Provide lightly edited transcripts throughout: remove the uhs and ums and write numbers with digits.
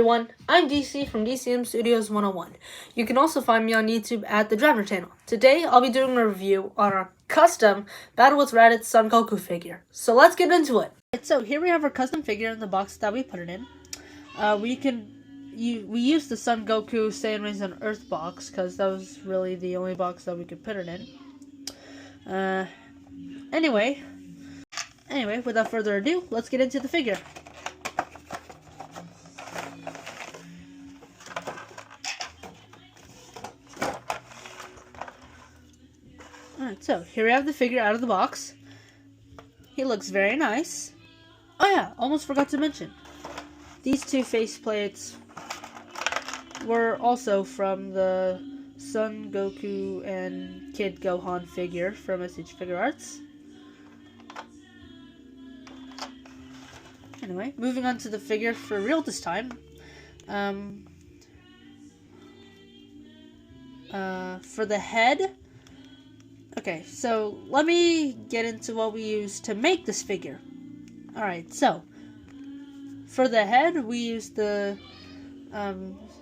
everyone, I'm DC from DCM Studios 101. You can also find me on YouTube at the Driver channel. Today, I'll be doing a review on our custom Battle with Raditz Son Goku figure. So let's get into it. So here we have our custom figure in the box that we put it in. We used the Son Goku Saiyan Raised on Earth box because that was really the only box that we could put it in. Anyway, without further ado, let's get into the figure. Alright, so here we have the figure out of the box. He looks very nice. Oh yeah, almost forgot to mention. These two faceplates were also from the Son Goku and Kid Gohan figure from SH Figuarts. Anyway, moving on to the figure for real this time. For the head. Okay, so let me get into what we used to make this figure. Alright, so for the head, we used the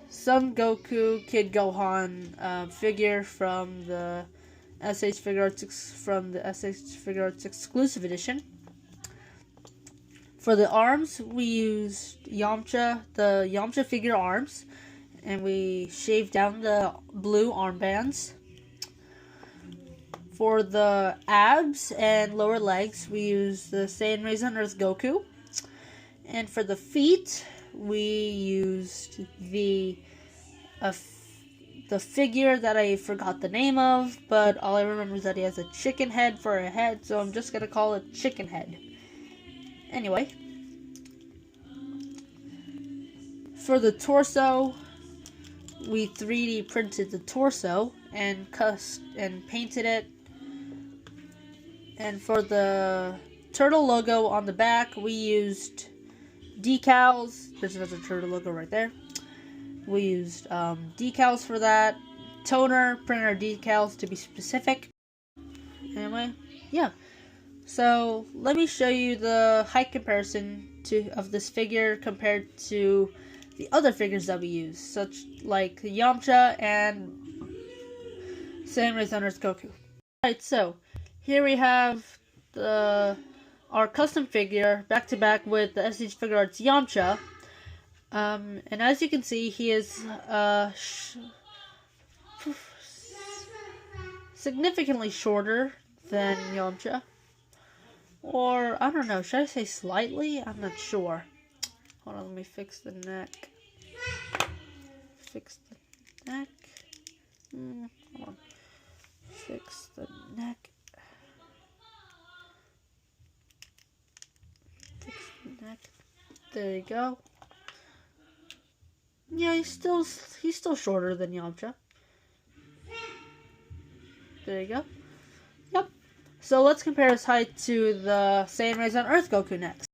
Son Goku Kid Gohan figure from the SH Figuarts exclusive edition. For the arms, we used the Yamcha figure arms, and we shaved down the blue armbands. For the abs and lower legs, we used the Saiyan Raised on Earth Goku. And for the feet, we used the figure that I forgot the name of, but all I remember is that he has a chicken head for a head, so I'm just going to call it Chicken Head. Anyway, for the torso, we 3D printed the torso and painted it. And for the turtle logo on the back, we used decals. There's another turtle logo right there. We used decals for that. Toner, printer decals to be specific. Anyway, yeah. So let me show you the height comparison of this figure compared to the other figures that we use, such like Yamcha and Saiyan Raised on Earth Goku. Alright, so here we have our custom figure back to back with the SH Figuarts Yamcha. And as you can see, he is significantly shorter than Yamcha. Or, I don't know, should I say slightly? I'm not sure. Hold on, let me fix the neck. Fix the neck. Hold on. Fix the neck. Fix the neck. There you go. Yeah, he's still shorter than Yamcha. There you go. Yep. So let's compare his height to the Saiyan Raised on Earth Goku next.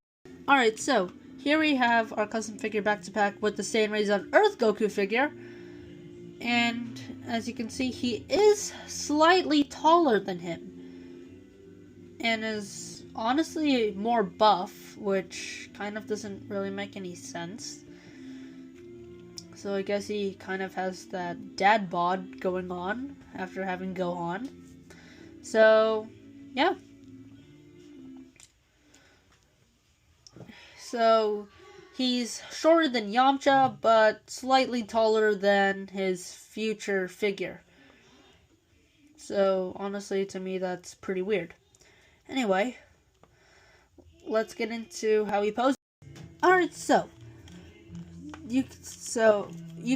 Alright, so here we have our custom figure back to back with the Saiyan Raised on Earth Goku figure. And as you can see, he is slightly taller than him. And is honestly more buff, which kind of doesn't really make any sense. So I guess he kind of has that dad bod going on after having Gohan. So, yeah. So, he's shorter than Yamcha, but slightly taller than his future figure. So, honestly, to me, that's pretty weird. Anyway, let's get into how he poses. Alright, so you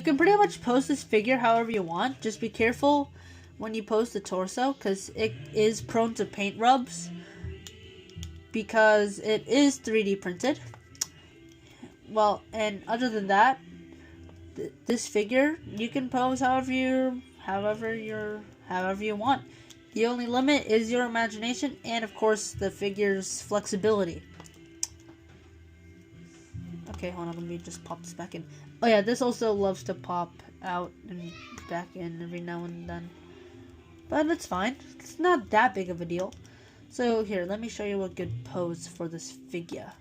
can pretty much pose this figure however you want. Just be careful when you pose the torso, because it is prone to paint rubs, because it is 3D printed. Well, and other than that, this figure you can pose however you want. The only limit is your imagination and, of course, the figure's flexibility. Okay, hold on, let me just pop this back in. Oh yeah, this also loves to pop out and back in every now and then. But it's fine. It's not that big of a deal. So here, let me show you a good pose for this figure.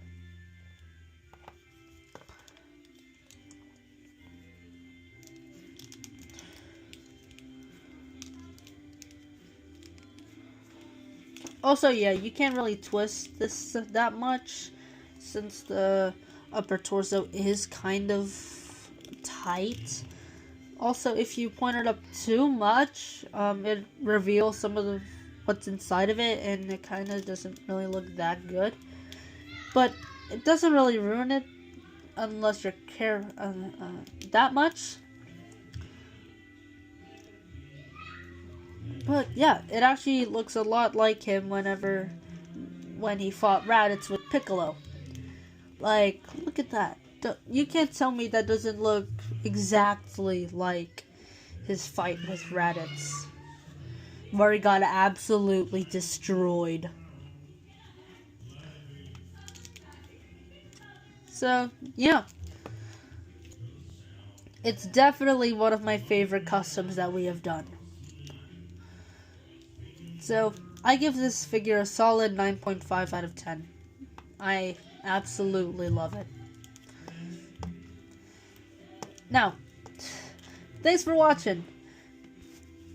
Also, yeah, you can't really twist this that much since the upper torso is kind of tight. Also, if you point it up too much, it reveals some of what's inside of it, and it kind of doesn't really look that good. But it doesn't really ruin it unless you care that much. But yeah, it actually looks a lot like him when he fought Raditz with Piccolo. Like, look at that. You can't tell me that doesn't look exactly like his fight with Raditz, where he got absolutely destroyed. So, yeah. It's definitely one of my favorite customs that we have done. So, I give this figure a solid 9.5 out of 10. I absolutely love it. Now, thanks for watching.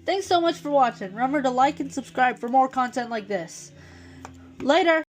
Thanks so much for watching. Remember to like and subscribe for more content like this. Later!